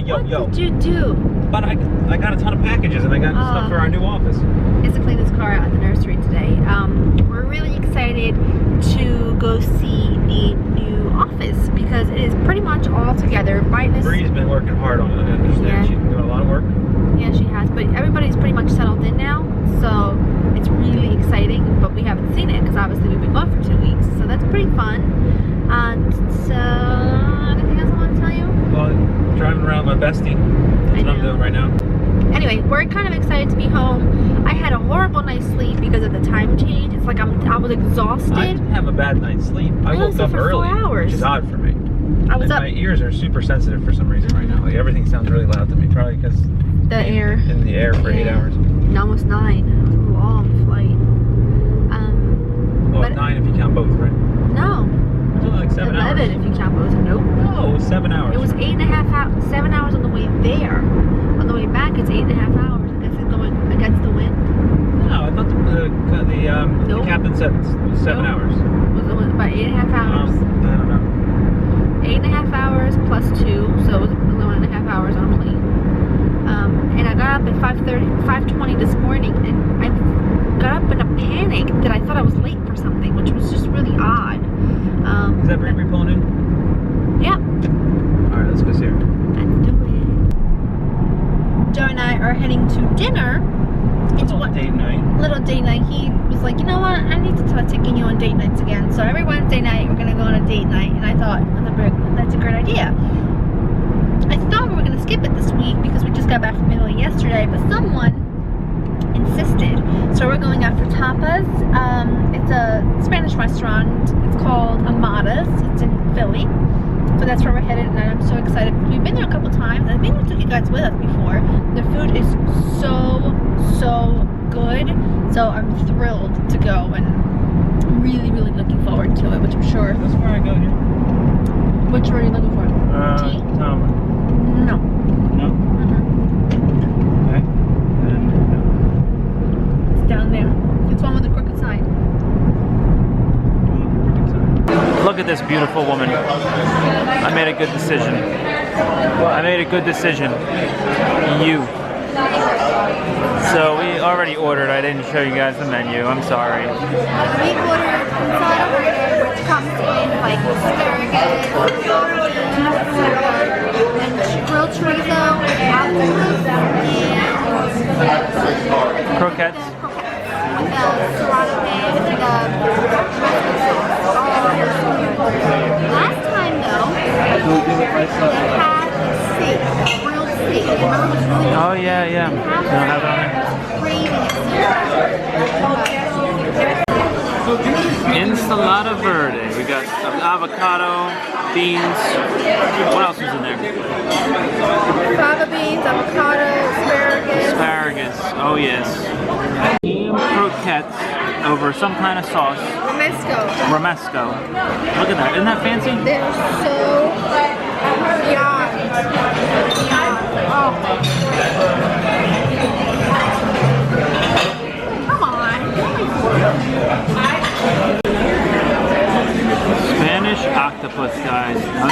yo. What did you do? But I got a ton of packages and I got stuff for our new office. Is to clean this car out at the nursery today. We're really excited to go see the new office because it is pretty much all together. Bree's been working hard on it. I understand. Yeah. She's been doing a lot of work. Yeah, she has. But everybody's pretty much settled in now, so it's really exciting. But we haven't seen it because obviously we've been gone for 2 weeks, so that's pretty fun. And so, anything else I want to tell you? Well, driving around my bestie. That's what I'm doing right now. Anyway, we're kind of excited to be home. I had a horrible night's sleep because of the time change. It's like I was exhausted. I didn't have a bad night's sleep. I woke up early, 4 hours. which is odd for me. My ears are super sensitive for some reason right now. Like everything sounds really loud to me, probably because the air in the air for 8 hours. Almost 9. Long flight. Well, 9 if you count both, right? No. Like 7 hours. 11 if you count both. Nope. No, it was 7 hours. It was 8.5 hours. 7 hours on the way there. On the way back, it's 8.5 hours. I guess it's going against the wind. No, I thought the captain said it was 7 hours. It was about 8.5 hours. I don't know. 8.5 hours plus 2, so it was 11.5 hours on a plane. And I got up at 5:20 this morning, and I got up in a panic that I thought I was late for something, which was just really odd. Is that Bree pulling in? Yeah. All right, let's go see her. Let's do it. Joe and I are heading to dinner. It's Little date night. Little date night. He was like, you know what? I need to start taking you on date nights again. So every Wednesday night we're gonna go on a date night, and I thought that's a great idea. I thought we were gonna skip it this week because we just got back from Italy yesterday, but someone insisted. So we're going out for tapas. It's a Spanish restaurant. It's called Amada's. It's in Philly. So that's where we're headed, and I'm so excited. We've been there a couple times. I think we took you guys with us before. The food is so good. So I'm thrilled to go, and I'm really looking forward to it, which I'm sure. That's where I go here. Which one are you looking for? Tea? No. No. No? Okay. And, It's down there. It's one with the crooked sign. Look at this beautiful woman. I made a good decision. You. So we already ordered. I didn't show you guys the menu. I'm sorry. We ordered pizza, which comes in like asparagus, and grilled chorizo, and Croquettes. With the serrano egg and the Tabasco sauce. Last time though, they had steak, grilled steak. Remember it was really Oh yeah. You don't have it on there? Ensalada verde. We got avocado, beans. What else was in there? fava beans, avocado, Asparagus. Oh yes. Ham croquettes over some kind of sauce. Romesco. Look at that. Isn't that fancy? They're so yum. Oh. Come on. Spanish octopus, guys. Now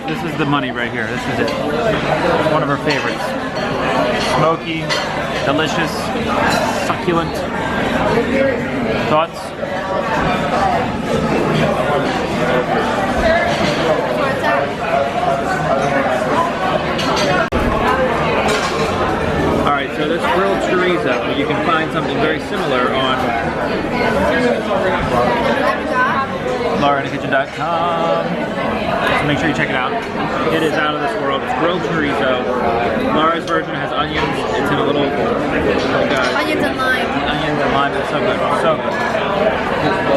this is the money right here. This is it. It's one of our favorites. Smoky, delicious, succulent. Thoughts? Alright, so this grilled chorizo, you can find something very similar on LauraInTheKitchen.com. So make sure you check it out. It is out of this world. It's grilled chorizo. Laura's version has onions. It's in a little Onions and lime. Onions and lime. It's so good. So good.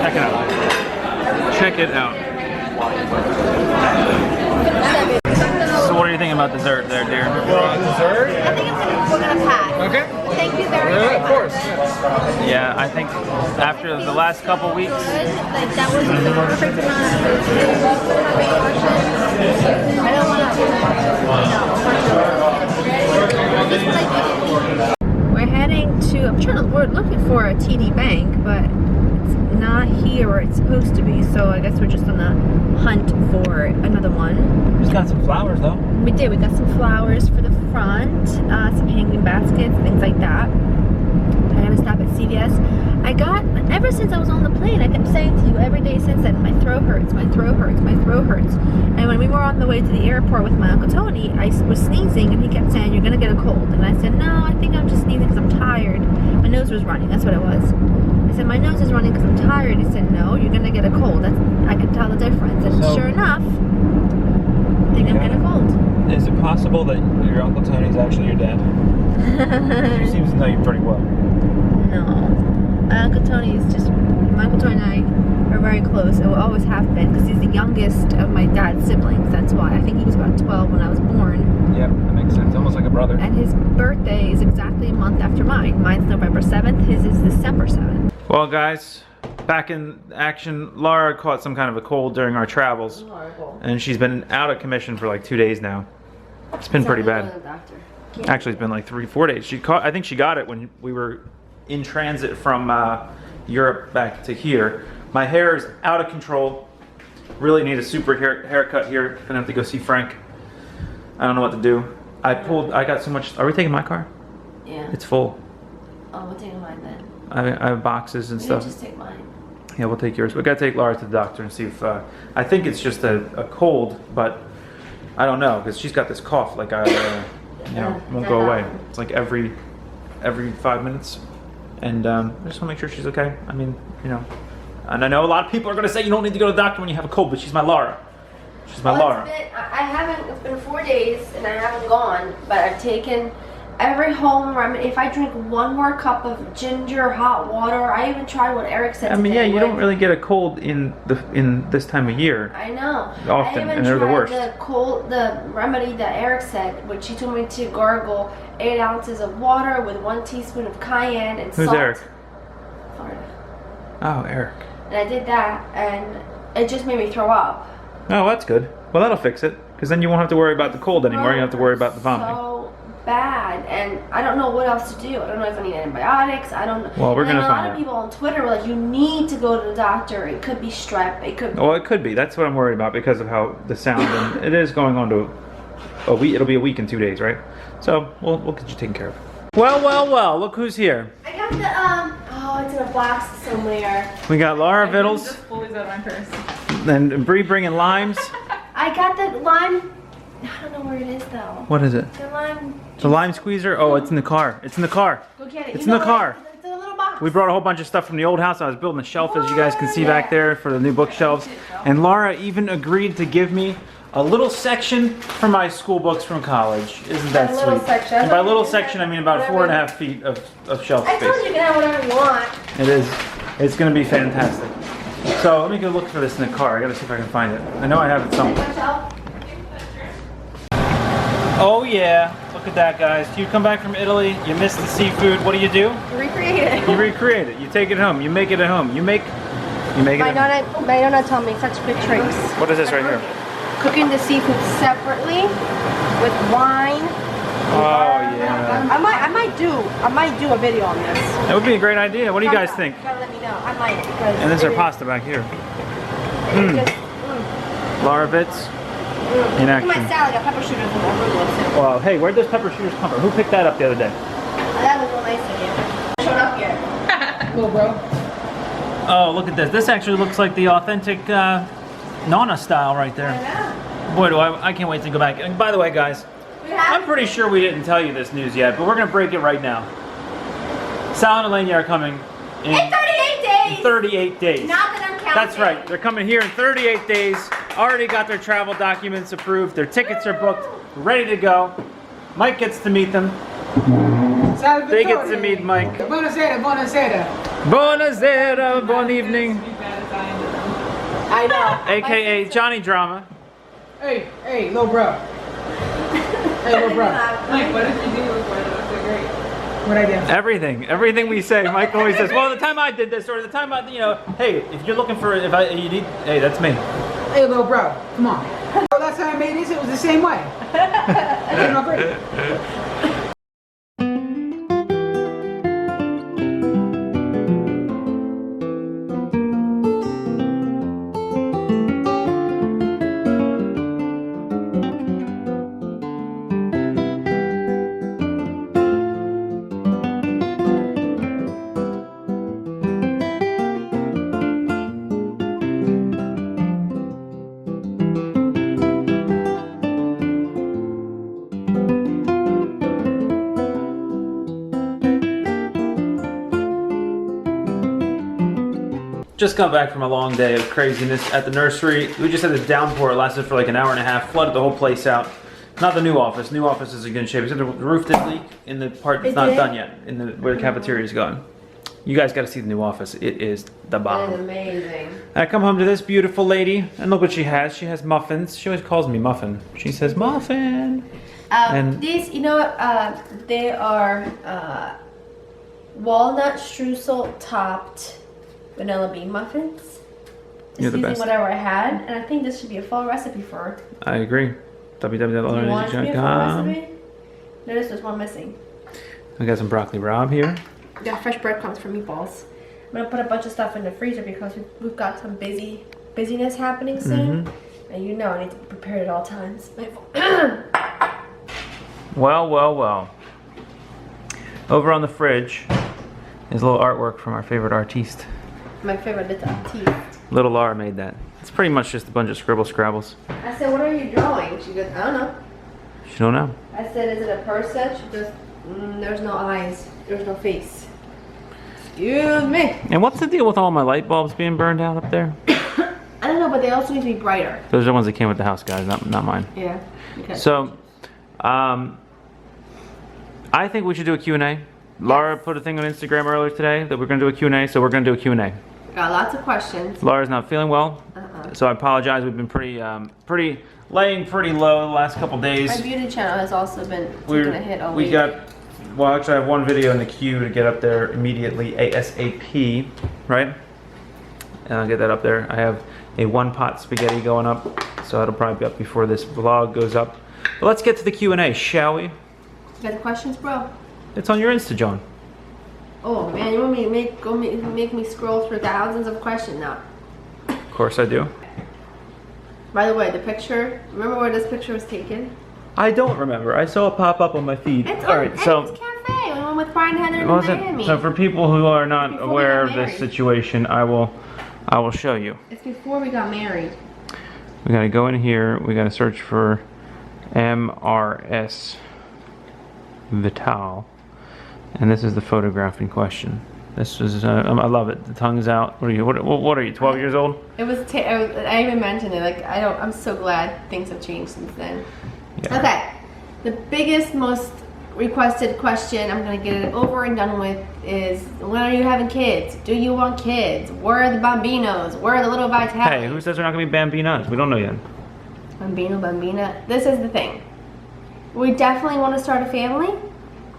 Check it out. Check it out. So what are you thinking about dessert there, dear? Dessert? I think we're gonna pass. Okay. Thank you very much. Of course. Yeah, I think after the last couple weeks. Like that was the perfect amount of I don't want to. We're heading to. We're looking for a TD Bank, but it's not here where it's supposed to be. So I guess we're just on the hunt for another one. Just got some flowers though. We did. We got some flowers for the front, some hanging baskets, things like that. I gotta stop at CVS. I got, ever since I was on the plane, I kept saying to you every day since then, my throat hurts, my throat hurts, my throat hurts. And when we were on the way to the airport with my Uncle Tony, I was sneezing and he kept saying, you're gonna get a cold. And I said, no, I think I'm just sneezing because I'm tired. My nose was running, that's what it was. I said, my nose is running because I'm tired. He said, no, you're gonna get a cold. That's, I could tell the difference. And So, sure enough, I think I'm getting a cold. Is it possible that your Uncle Tony's actually your dad? He seems to know you pretty well. No. My Uncle Tony is just, my Uncle Tony and I are very close. It will always have been because he's the youngest of my dad's siblings. That's why. I think he was about 12 when I was born. Yep, that makes sense. Almost like a brother. And his birthday is exactly a month after mine. Mine's November 7th. His is December 7th. Well, guys, back in action. Laura caught some kind of a cold during our travels. Horrible. And she's been out of commission for like 2 days now. It's been pretty bad. Actually, it's been like 3-4 days. I think she got it when we were in transit from Europe back to here. My hair is out of control. Really need a super haircut here. Gonna have to go see Frank. I don't know what to do. I got so much. Are we taking my car? Yeah. It's full. Oh, we'll take mine then. I have boxes and stuff. Just take mine. Yeah, we'll take yours. We gotta take Laura to the doctor and see if. I think it's just a cold, but I don't know because she's got this cough. Like won't go away. It's like every 5 minutes. And I just want to make sure she's okay. I mean, and I know a lot of people are going to say you don't need to go to the doctor when you have a cold, but she's my Laura. She's my Laura. I haven't, it's been 4 days and I haven't gone, but I've taken every home remedy. If I drink one more cup of ginger hot water, I even tried what Eric said. I mean, yeah, you don't really get a cold in this time of year. I know. Often, and they're the worst. The remedy that Eric said, which he told me to gargle 8 ounces of water with 1 teaspoon of cayenne and salt. Who's Eric? Florida. Oh, Eric. And I did that, and it just made me throw up. Oh, that's good. Well, that'll fix it, because then you won't have to worry about the cold anymore. You don't have to worry about the vomiting. So bad, and I don't know what else to do. I don't know if I need antibiotics. I don't know. Well, we're gonna find out. A lot of out. people on Twitter were like, "You need to go to the doctor. It could be strep. It could." Well, it could be. That's what I'm worried about because of how the sound, and it is going on to a week. It'll be a week in 2 days, right? So we'll get you taken care of. Well. Look who's here. I got the Oh, it's in a box somewhere. We got Laura Vittles. Just fully out of my purse. And Bree bringing limes. I got the lime. I don't know where it is though. What is it? The lime. The lime squeezer? Oh, it's in the car. It's in the car. Go get it. It's in the car. It's in a little box. We brought a whole bunch of stuff from the old house. I was building a shelf, as you guys can see back there, for the new bookshelves. And Laura even agreed to give me a little section for my school books from college. Isn't that A little sweet? section. And by little section, I mean about 4.5 feet of shelf I space. told you you can have whatever you want. It is. It's going to be fantastic. So let me go look for this in the car. I got to see if I can find it. I know I have it somewhere. Oh yeah, look at that, guys. You come back from Italy, you miss the seafood. What do? Recreate it. You recreate it. You take it home. You make it at home. You make it. At home. My nonna taught me such good tricks. What is this right here? Cooking the seafood separately with wine. Oh yeah. I might do a video on this. That would be a great idea. What do you guys think? You gotta let me know. I might because. And there's our pasta back here. Laura Vitz in Look at action. my salad. I got pepper shooters and arugula too. Well, hey, where'd those pepper shooters come from? Who picked that up the other day? That was real nice of you. Showed up here. Cool, bro. Oh, look at this. This actually looks like the authentic Nonna style right there. Boy, do I can't wait to go back. And by the way, guys, I'm pretty sure we didn't tell you this news yet, but we're going to break it right now. Sal and Elena are coming in 38 days. 38 days. Not that I'm counting. That's right. They're coming here in 38 days. Already got their travel documents approved. Their tickets are booked, ready to go. Mike gets to meet them. They get to meet Mike. Buonasera, buonasera. Buonasera, bon evening. I know. AKA Johnny Drama. Hey, little bro. Hey, little bro. Mike, what did you do before that was so great? What I did? Everything we say, Mike always says, well, the time I did this, or the time I, hey, if you're looking for, hey, that's me. Hey, little bro. Come on. Last time I made this, it was the same way. I came out great. just got back from a long day of craziness at the nursery. We just had this downpour. It lasted for like an hour and a half, flooded the whole place out. Not the new office. New office is in good shape. Except the roof did leak in the part that's not done yet, in the where the cafeteria is going. You guys got to see the new office. It is the bomb. That is amazing. I come home to this beautiful lady, and look what she has. She has muffins. She always calls me Muffin. She says Muffin. And These, you know what? They are walnut streusel topped vanilla bean muffins. You're the using best. whatever I had, and I think this should be a fall recipe for her. I agree. You want it to be a fall www.allergy.com. recipe? Notice there's one missing. We got some broccoli rabe here. Got fresh breadcrumbs for meatballs. I'm gonna put a bunch of stuff in the freezer because we've got some busyness happening soon, and you know I need to be prepared at all times. Well. Over on the fridge is a little artwork from our favorite artiste. My favorite little artiste. Little Laura made that. It's pretty much just a bunch of scribble scrabbles. I said, what are you drawing? She goes, I don't know. She don't know. I said, is it a person? She goes, there's no eyes. There's no face. Excuse me. And what's the deal with all my light bulbs being burned out up there? I don't know, but they also need to be brighter. Those are the ones that came with the house, guys, not mine. Yeah. Okay. So, I think we should do a Q&A. Laura put a thing on Instagram earlier today that we're going to do a Q&A, so we're going to do a Q&A. Got lots of questions. Laura's not feeling well, so I apologize. We've been laying pretty low the last couple days. My beauty channel has also been taking a hit all we week. Well, actually I have one video in the queue to get up there immediately ASAP, right? And I'll get that up there. I have a one-pot spaghetti going up, so that'll probably be up before this vlog goes up. But let's get to the Q&A, shall we? You got the questions, bro? It's on your Insta, John. Oh man, you want me to make me scroll through thousands of questions now? Of course I do. By the way, the picture. Remember where this picture was taken? I don't remember. I saw it pop up on my feed. It's All on right, so Ed's Cafe. We went with Brian, Heather, it and wasn't. Miami. So for people who are not Before we aware got of this married. situation, I will show you. It's before we got married. We gotta go in here. We gotta search for MRS Vital, and this is the photograph in question. This is I love it. The tongue's out. What are you? What are you? 12 years old? It was. I even mentioned it. Like I'm so glad things have changed since then. Yeah. Okay. The biggest, most requested question, I'm gonna get it over and done with, is when are you having kids? Do you want kids? Where are the bambinos? Where are the little Vitali? Hey, who says they're not gonna be bambinas? We don't know yet. Bambino, bambina. This is the thing. We definitely want to start a family,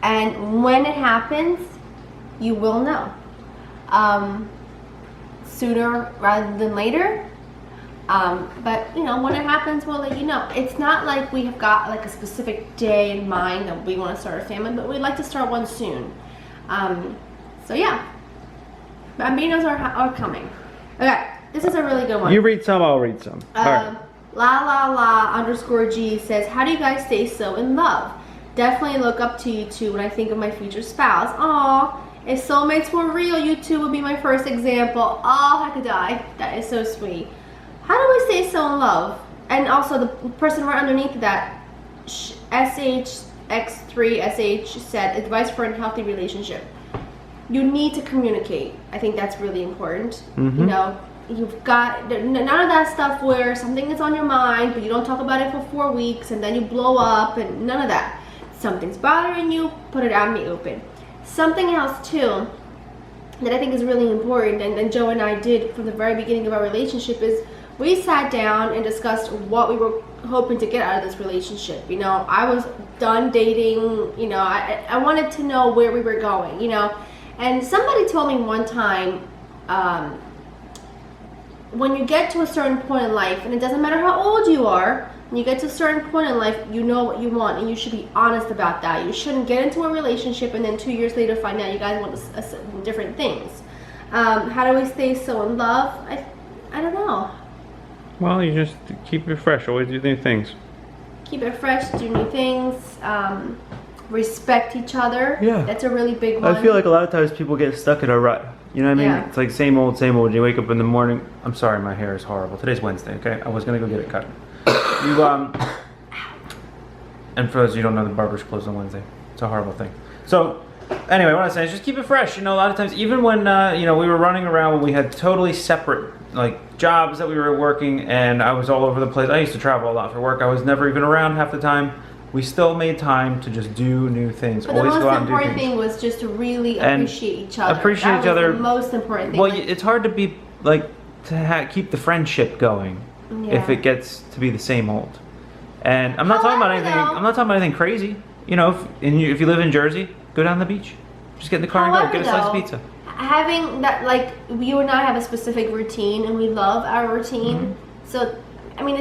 and when it happens, you will know. Sooner rather than later. But you know, when it happens, we'll let you know. It's not like we have got like a specific day in mind that we want to start a family, but we'd like to start one soon. So yeah, bambinos are coming. Okay, this is a really good one. You read some, I'll read some. All right. La_G says, how do you guys stay so in love? Definitely look up to you two when I think of my future spouse. Aw, if soulmates were real, you two would be my first example. Oh, I could die. That is so sweet. How do we stay so in love? And also the person right underneath that, SHX3SH said, advice for a healthy relationship. You need to communicate. I think that's really important. You know, you've got none of that stuff where something is on your mind, but you don't talk about it for 4 weeks and then you blow up, and none of that. Something's bothering you, put it out in the open. Something else too that I think is really important, and Joe and I did from the very beginning of our relationship, is we sat down and discussed what we were hoping to get out of this relationship. You know, I was done dating, you know, I wanted to know where we were going, you know. And somebody told me one time, when you get to a certain point in life, and it doesn't matter how old you are, when you get to a certain point in life, you know what you want, and you should be honest about that. You shouldn't get into a relationship and then 2 years later find out you guys want different things. How do we stay so in love? I don't know. Well, you just keep it fresh. Always do new things. Keep it fresh, do new things, respect each other. Yeah. That's a really big one. I feel like a lot of times people get stuck in a rut. You know what I mean? Yeah. It's like same old, same old. You wake up in the morning. I'm sorry, my hair is horrible. Today's Wednesday, okay? I was gonna go get it cut. And for those of you who don't know, the barber's closed on Wednesday. It's a horrible thing. So, Anyway, what I was saying is just keep it fresh. You know, a lot of times, even when you know, we were running around when we had totally separate like jobs that we were working, and I was all over the place. I used to travel a lot for work. I was never even around half the time. We still made time to just do new things. But the Always go most out and do important things. thing was just to really And appreciate each other. appreciate That each was other. The most important thing. Well, Like, it's hard to be like to keep the friendship going if Yeah. it gets to be the same old. And I'm not talking about However, anything. though- I'm not talking about anything crazy. You know, if you live in Jersey, go down to the beach. Just get in the car and go. However, Get a slice of though, pizza. having that, like, you and I have a specific routine, and we love our routine. Mm-hmm. So, I mean,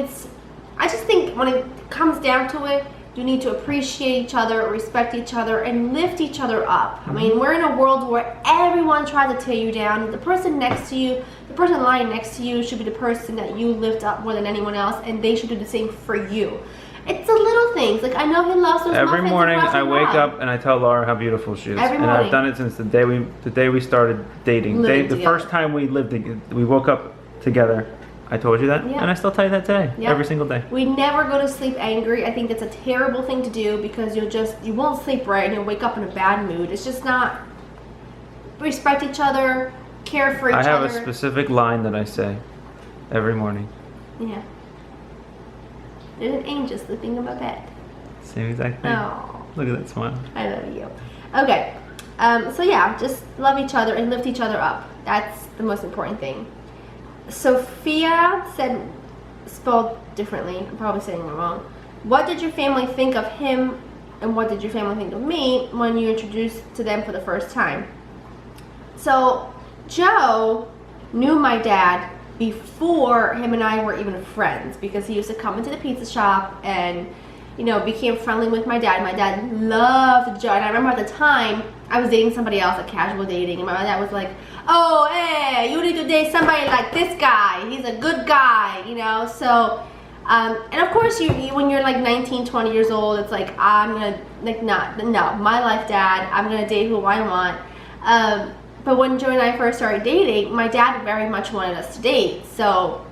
I just think when it comes down to it, you need to appreciate each other, respect each other, and lift each other up. I Mm-hmm. mean, we're in a world where everyone tries to tear you down. The person next to you, the person lying next to you should be the person that you lift up more than anyone else, and they should do the same for you. It's the little things. Like, I know he loves those Every muffins morning across I the wake road. up and I tell Laura how beautiful she is. Every and morning. I've done it since the day we started dating. Living The together. first time we we woke up together. I told you that, Yeah. and I still tell you that today. Yeah. Every single day. We never go to sleep angry. I think that's a terrible thing to do because you won't sleep right and you'll wake up in a bad mood. It's just not. Respect each other, care for each I have other. a specific line that I say every morning. Yeah. There's an angel sleeping in my bed. Same exact thing. Oh, Look at that smile. I love you. Okay. So yeah, just love each other and lift each other up. That's the most important thing. Sophia said, spelled differently, I'm probably saying it wrong. What did your family think of him and what did your family think of me when you introduced to them for the first time? So Joe knew my dad before him and I were even friends because he used to come into the pizza shop and, you know, became friendly with my dad. My dad loved Joe, and I remember at the time I was dating somebody else, a casual dating, and my dad was like, oh, hey, you need to date somebody like this guy. He's a good guy, you know? So, and of course, you when you're like 19, 20 years old, it's like, I'm gonna, like, no, my life, dad, I'm gonna date who I want. But when Joe and I first started dating, my dad very much wanted us to date. So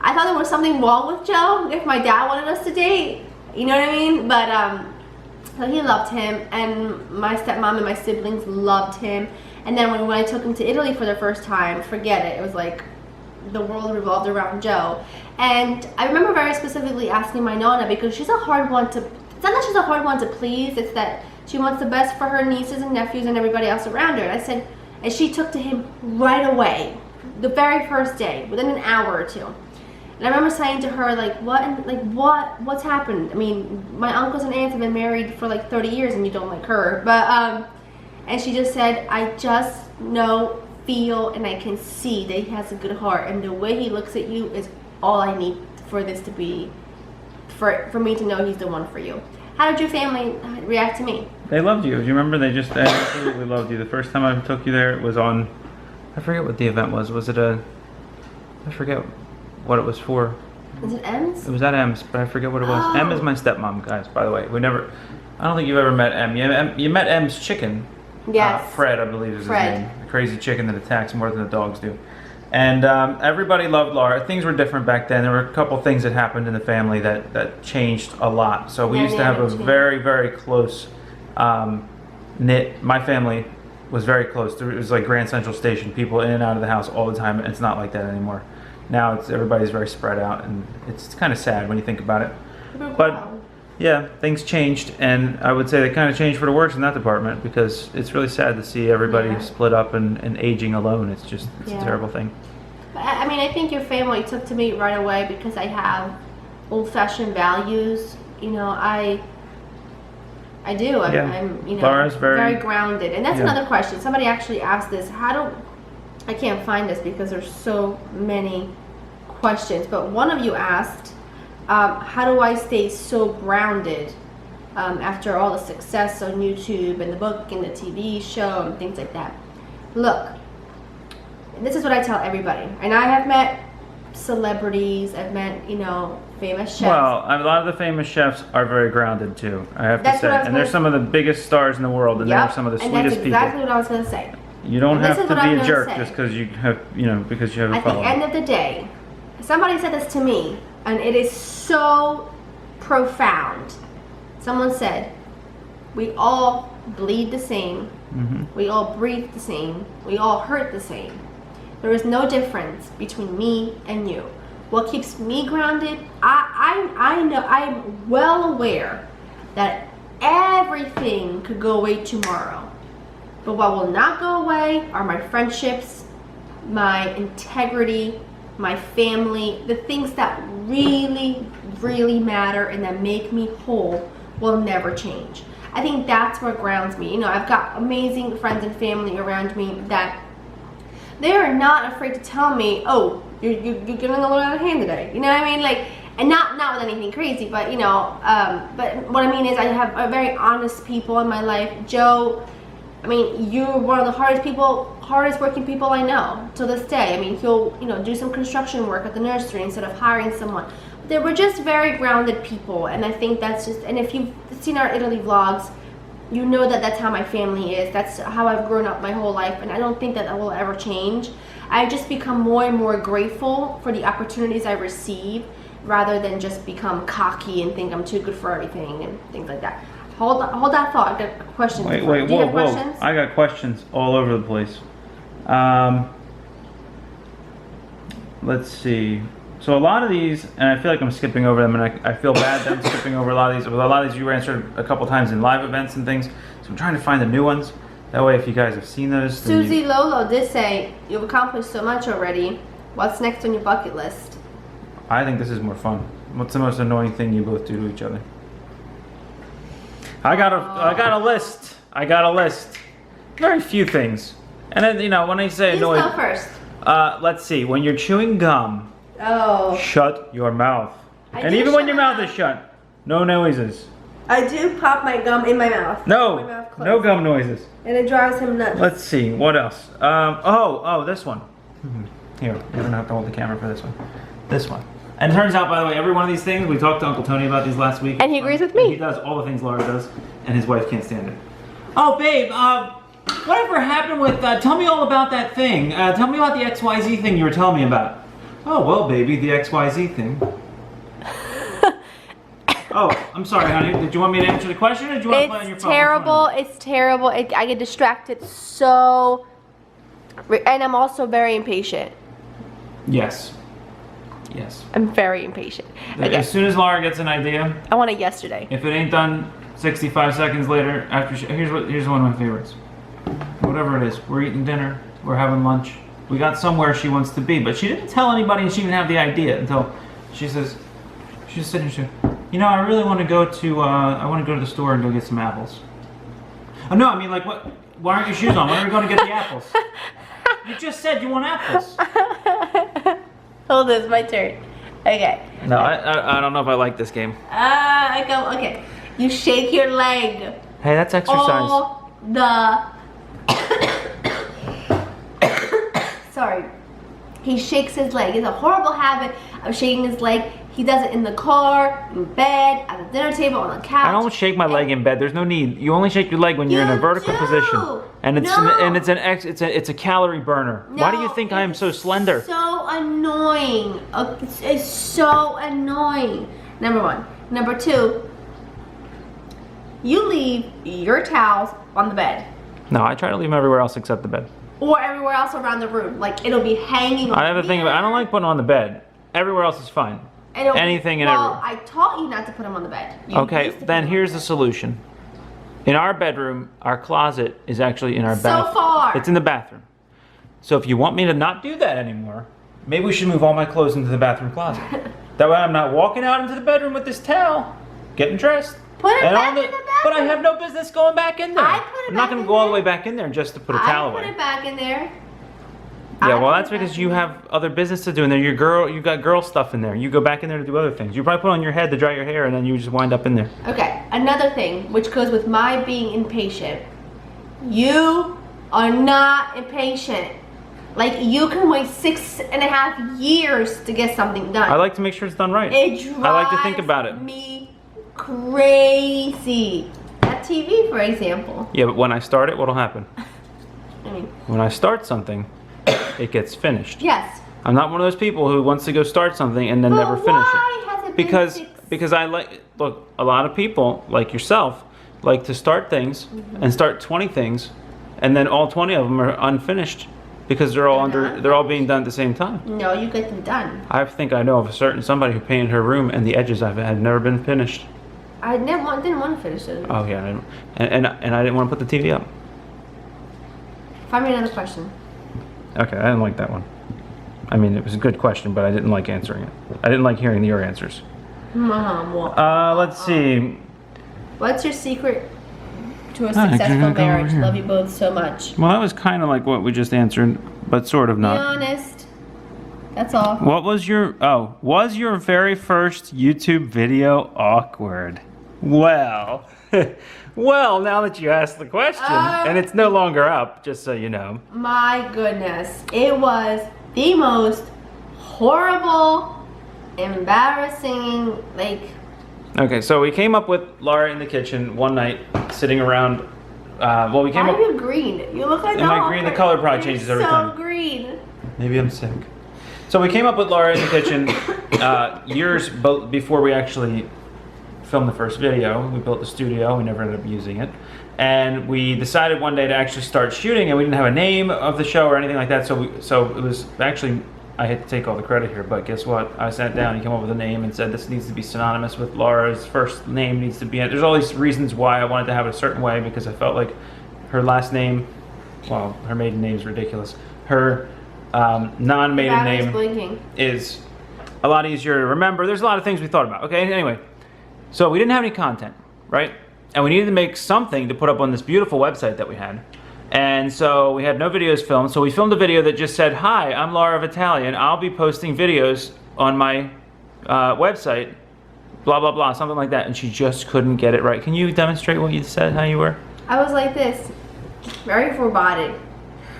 I thought there was something wrong with Joe if my dad wanted us to date. You know what I mean? But so he loved him, and my stepmom and my siblings loved him. And then when I took him to Italy for the first time, forget it. It was like the world revolved around Joe. And I remember very specifically asking my nonna, because she's a hard one to, it's not that she's a hard one to please, it's that she wants the best for her nieces and nephews and everybody else around her. And I said, and she took to him right away, the very first day, within an hour or two. And I remember saying to her, like, what's happened? I mean, my uncles and aunts have been married for like 30 years and you don't like her. But, and she just said, I just know, feel, and I can see that he has a good heart. And the way he looks at you is all I need for this to be, for me to know he's the one for you. How did your family react to me? They loved you. Do you remember? They absolutely loved you. The first time I took you there, it was on, I forget what the event was. Was it I forget what it was for. Is it M's? It was at M's, but I forget what it was. Oh. M is my stepmom, guys, by the way. I don't think you've ever met M. You met M's chicken. Yes. Fred, I believe is Fred. his name. The crazy chicken that attacks more than the dogs do. And everybody loved Laura. Things were different back then. There were a couple things that happened in the family that changed a lot. So we used to have a Dynamic change. very, very close knit. My family was very close. It was like Grand Central Station. People in and out of the house all the time. It's not like that anymore. Now everybody's very spread out, and it's kind of sad when you think about it. But yeah, things changed, and I would say they kind of changed for the worse in that department, because it's really sad to see everybody Yeah. split up and aging alone. It's a Yeah. terrible thing. But I mean, I think your family took to me right away because I have old-fashioned values. You know, I do. I'm you know, Laura's very grounded. And that's yeah. another question. Somebody actually asked this. I can't find this because there's so many questions. But one of you asked, how do I stay so grounded after all the success on YouTube and the book and the TV show and things like that? Look, this is what I tell everybody. And I have met celebrities. I've met, you know, famous chefs. Well, a lot of the famous chefs are very grounded too, I have That's to what I say. was And they're gonna- some of the biggest stars in the world, and Yep, they're some of the and sweetest that's exactly people. what I was going to say. You don't and this have is to what I'm be a gonna jerk say. just because you have, because you have a At the following. end of the day, somebody said this to me, and it is so profound. Someone said, we all bleed the same, We all breathe the same. We all hurt the same. There is no difference between me and you. What keeps me grounded, I know, I'm well aware that everything could go away tomorrow. But what will not go away are my friendships, my integrity, my family, the things that really, really matter and that make me whole will never change. I think that's what grounds me. You know, I've got amazing friends and family around me that they are not afraid to tell me, oh, you're getting a little out of hand today. You know what I mean? Like, and not with anything crazy, but you know, but what I mean is I have a very honest people in my life. Joe, I mean, you're one of the hardest working people I know to this day. I mean, he'll, you know, do some construction work at the nursery instead of hiring someone. They were just very grounded people, and I think that's just, and if you've seen our Italy vlogs, you know that that's how my family is. That's how I've grown up my whole life, and I don't think that will ever change. I've just become more and more grateful for the opportunities I receive rather than just become cocky and think I'm too good for everything and things like that. Hold that thought. I've got questions. Wait, Do you have whoa. questions? I got questions all over the place. Let's see. So a lot of these, and I feel like I'm skipping over them, and I feel bad that I'm skipping over a lot of these. But a lot of these you answered a couple times in live events and things. So I'm trying to find the new ones. That way, if you guys have seen those, then Susie Lolo did say, you've accomplished so much already. What's next on your bucket list? I think this is more fun. What's the most annoying thing you both do to each other? I got a list. I got a list. Very few things. And then, you know, when I say You annoying, go first. let's see. When you're chewing gum, Oh. shut your mouth. I And do even when shut your my mouth mouth. is shut, no noises. I do pop my gum in my mouth. My No, mouth closed. no gum noises. And it drives him nuts. Let's see. What else? Oh, this one. Here, you're gonna have to hold the camera for this one. This one. And it turns out, by the way, every one of these things, we talked to Uncle Tony about these last week. And he agrees with me. He does all the things Laura does, and his wife can't stand it. Oh, babe, whatever happened with, tell me all about that thing. Tell me about the XYZ thing you were telling me about. Oh, well, baby, the XYZ thing. Oh, I'm sorry, honey. Did you want me to answer the question, or did you want to play on your It's phone? terrible. It's terrible. I get distracted so, and I'm also very impatient. Yes. Yes. I'm very impatient. Okay. As soon as Laura gets an idea, I want it yesterday. if it ain't done 65 seconds later, after here's one of my favorites. Whatever it is, we're eating dinner, we're having lunch. We got somewhere she wants to be, but she didn't tell anybody, and she didn't have the idea until she says, she's sitting here. You know, I really want to go to I want to go to the store and go get some apples. Oh no, I mean like what? Why aren't your shoes on? When are we going to get the apples? You just said you want apples. Hold this, my turn. Okay. No, I don't know if I like this game. I go. Okay. You shake your leg. Hey, that's exercise. All the. Sorry. He shakes his leg. It's a horrible habit of shaking his leg. He does it in the car, in bed, at the dinner table, on the couch. I don't shake my leg in bed. There's no need. You only shake your leg when you're in a You vertical do. position, and it's No. it's a calorie burner. Why do you No, think I am so it's slender? So annoying. It's so annoying. Number one. Number two. You leave your towels on the bed. No, I try to leave them everywhere else except the bed. Or everywhere else around the room. Like, it'll be hanging on I have a thing about I don't like putting them on the bed. Everywhere else is fine. Anything and well, everywhere. I taught you not to put them on the bed. You Okay, used to put then them here's on the solution. In our bedroom, our closet is actually in our So bathroom. far. It's in the bathroom. So if you want me to not do that anymore, maybe we should move all my clothes into the bathroom closet. That way I'm not walking out into the bedroom with this towel, getting dressed. Put it and back all the- in the But I bathroom. have no business going back in there. I put it I'm not back going to in go all the there. way back in there just to put a I towel put away. it back in there. Yeah, I well, put that's it back because in you there. have other business to do in there. You got girl stuff in there. You go back in there to do other things. You probably put on your head to dry your hair, and then you just wind up in there. Okay, another thing, which goes with my being impatient. You are not impatient. Like, you can wait 6.5 years to get something done. I like to make sure it's done right. It drives I like to think about it. me crazy. That TV, for example. Yeah, but when I start it, what'll happen? I mean, When I start something, it gets finished. yes. I'm not one of those people who wants to go start something and then But never finish why it. has it been Because 6? because I like look, a lot of people like yourself like to start things and start 20 things and then all 20 of them are unfinished because they're all they're all being done at the same time. No, you get them done. I think I know of a certain somebody who painted her room, and the edges of it had never been finished. I didn't want to finish it. Oh yeah, and I didn't want to put the TV up. Find me another question. Okay, I didn't like that one. I mean, it was a good question, but I didn't like answering it. I didn't like hearing your answers. Let's see. What's your secret to a successful marriage? Love you both so much. Well, that was kind of like what we just answered, but sort of not. Be honest. That's all. What was was your very first YouTube video awkward? Well, well, now that you asked the question, and it's no longer up, just so you know. My goodness. It was the most horrible, embarrassing, like... Okay, so we came up with Laura in the kitchen one night, sitting around, well, we came up... Why are you green? You look like Am I green? The color probably changes every time. So green. Maybe I'm sick. So we came up with Laura in the kitchen years before we actually filmed the first video. We built the studio, we never ended up using it. And we decided one day to actually start shooting, and we didn't have a name of the show or anything like that, so it was actually, I hate to take all the credit here, but guess what? I sat down and came up with a name and said this needs to be synonymous with Laura's first name needs to be in it. There's all these reasons why I wanted to have it a certain way, because I felt like her last name, well, her maiden name is ridiculous. Her non-maiden name is a lot easier to remember. There's a lot of things we thought about. Okay, anyway, so we didn't have any content, right? And we needed to make something to put up on this beautiful website that we had. And so we had no videos filmed, so we filmed a video that just said, "Hi, I'm Laura Vitale, and I'll be posting videos on my website, blah, blah, blah," something like that. And she just couldn't get it right. Can you demonstrate what you said, how you were? I was like this, very robotic.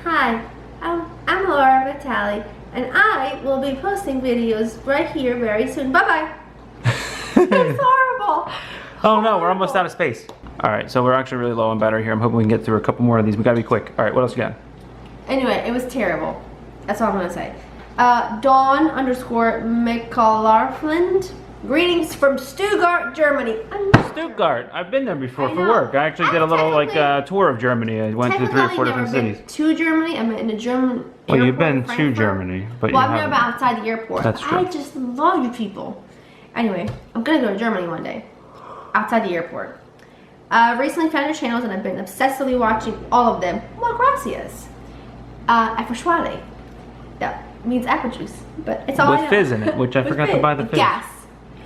"Hi, I'm Laura Vitale, and I will be posting videos right here very soon. Bye-bye." It's horrible. Oh no, we're almost out of space. All right, so we're actually really low on battery here. I'm hoping we can get through a couple more of these. We gotta be quick. All right, what else you got? Anyway, it was terrible. That's all I'm gonna say. Dawn_McLaughlin. Greetings from Stuttgart, Germany. Stuttgart. I've been there before for work. I actually did a little tour of Germany. I went to 3 or 4 different cities. To Germany, I mean in the German. Well, you've been to Germany, but I've never been outside the airport. That's true. I just love you people. Anyway, I'm gonna go to Germany one day, outside the airport. Recently found your channels and I've been obsessively watching all of them. Well, gracias. Apple that means apple juice, but it's all I know. With fizz in it, which I forgot to buy the fizz.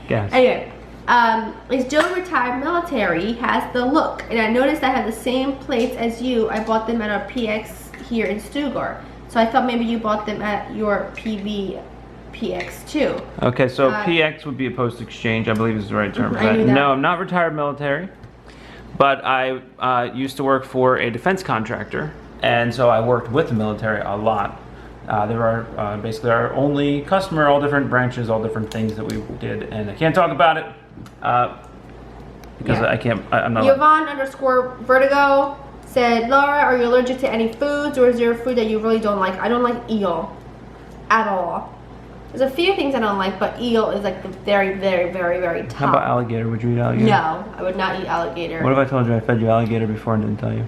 Gas. Anyway, is Jill retired military, has the look, and I noticed I have the same plates as you. I bought them at our PX here in Stuttgart, so I thought maybe you bought them at your PX too. Okay, so PX would be a post exchange, I believe is the right term for that. No, I'm not retired military, but I used to work for a defense contractor, and so I worked with the military a lot. They were basically our only customer, all different branches, all different things that we did, and I can't talk about it because I can't. I'm not. Yvonne_Vertigo said, "Laura, are you allergic to any foods, or is there a food that you really don't like?" I don't like eel at all. There's a few things I don't like, but eel is like the very, very, very, very top. How about alligator? Would you eat alligator? No, I would not eat alligator. What if I told you I fed you alligator before and didn't tell you?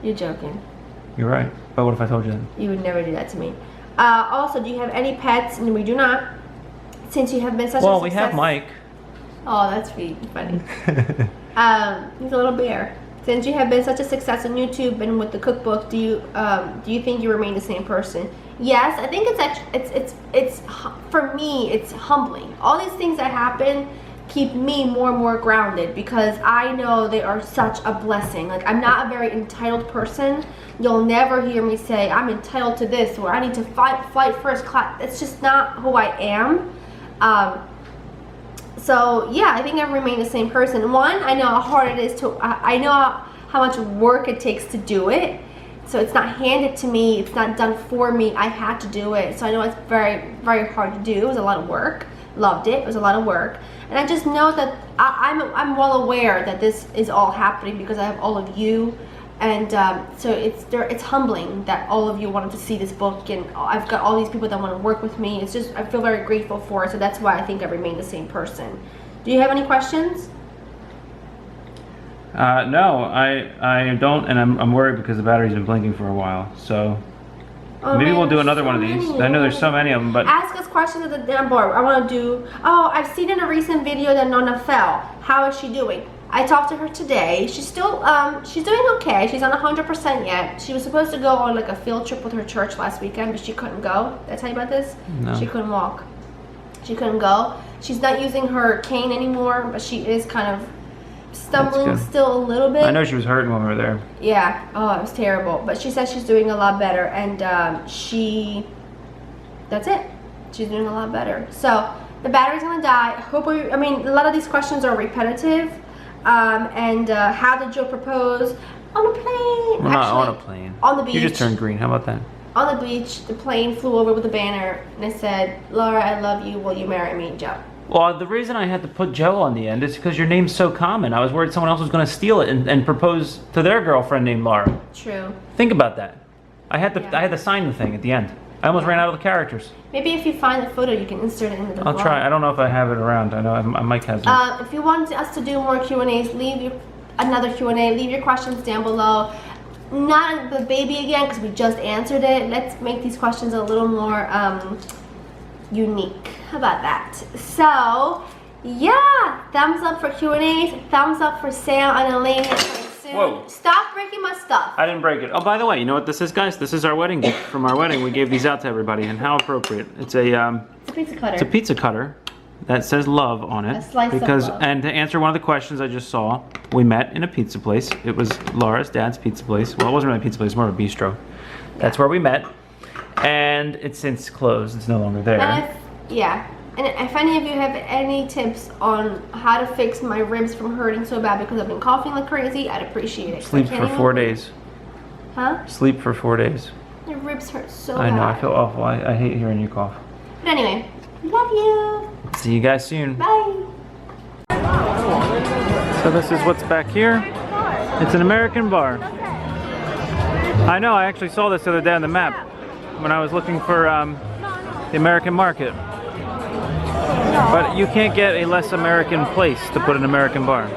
You're joking. You're right. But what if I told you that? You would never do that to me. Also, do you have any pets? And we do not. Since you have been such a success. Well, we have Mike. Oh, that's sweet. Funny. He's a little bear. Since you have been such a success on YouTube and with the cookbook, do you think you remain the same person? Yes, I think it's for me, it's humbling. All these things that happen keep me more and more grounded because I know they are such a blessing. Like, I'm not a very entitled person. You'll never hear me say I'm entitled to this or I need to flight first class. It's just not who I am. So yeah, I think I remain the same person. One, I know how hard it is to, I know how much work it takes to do it. So it's not handed to me, it's not done for me, I had to do it. So I know it's very, very hard to do. It was a lot of work. Loved it, it was a lot of work. And I just know that I'm well aware that this is all happening because I have all of you. And so it's humbling that all of you wanted to see this book, and I've got all these people that want to work with me. It's just, I feel very grateful for it, so that's why I think I remain the same person. Do you have any questions? No, I don't, and I'm worried because the battery's been blinking for a while. So Oh, maybe man, we'll do there's another so one of these. many. I know there's so many of them, but Ask us questions at the damn board. I want to do. Oh, I've seen in a recent video that Nonna fell. How is she doing? I talked to her today. She's still she's doing okay. She's not 100% yet. She was supposed to go on like a field trip with her church last weekend, but she couldn't go. Did I tell you about this? No. She couldn't walk. She couldn't go. She's not using her cane anymore, but she is kind of stumbling That's good. still a little bit. I know she was hurting when we were there. Yeah. Oh, it was terrible. But she says she's doing a lot better, and that's it. She's doing a lot better. So the battery's gonna die. I mean, a lot of these questions are repetitive. How did Joe propose? On a plane. We're not on a Actually, plane. On the beach. You just turned green. How about that? On the beach, the plane flew over with a banner, and it said, "Laura, I love you. Will you marry me, Joe?" Well, the reason I had to put Joe on the end is because your name's so common. I was worried someone else was going to steal it and propose to their girlfriend named Laura. True. Think about that. I had to Yeah. sign the thing at the end. I almost ran out of the characters. Maybe if you find the photo, you can insert it into the I'll vlog. try. I don't know if I have it around. I know Mike has it. If you want us to do more Q&As, another Q&A. Leave your questions down below. Not the baby again, because we just answered it. Let's make these questions a little more unique. How about that? So, yeah, thumbs up for Q&As. Thumbs up for Sam and Elaine coming soon. Whoa. Stop breaking my stuff. I didn't break it. Oh, by the way, you know what this is, guys? This is our wedding gift from our wedding. We gave these out to everybody, and how appropriate. It's a It's a pizza cutter. it's a pizza cutter that says love on it. A slice of because love. And to answer one of the questions I just saw, we met in a pizza place. It was Laura's dad's pizza place. Well, it wasn't really a pizza place, more of a bistro. That's where we met, and it's since closed. It's no longer there. And if any of you have any tips on how to fix my ribs from hurting so bad because I've been coughing like crazy, I'd appreciate it. Sleep I can't for even 4 breathe. days. Huh? Sleep for 4 days. My ribs hurt so I bad. know. I feel awful. I hate hearing you cough. But anyway, love you. See you guys soon. Bye. So this is what's back here. It's an American bar. I know, I actually saw this the other day on the map when I was looking for the American market. But you can't get a less American place to put an American bar.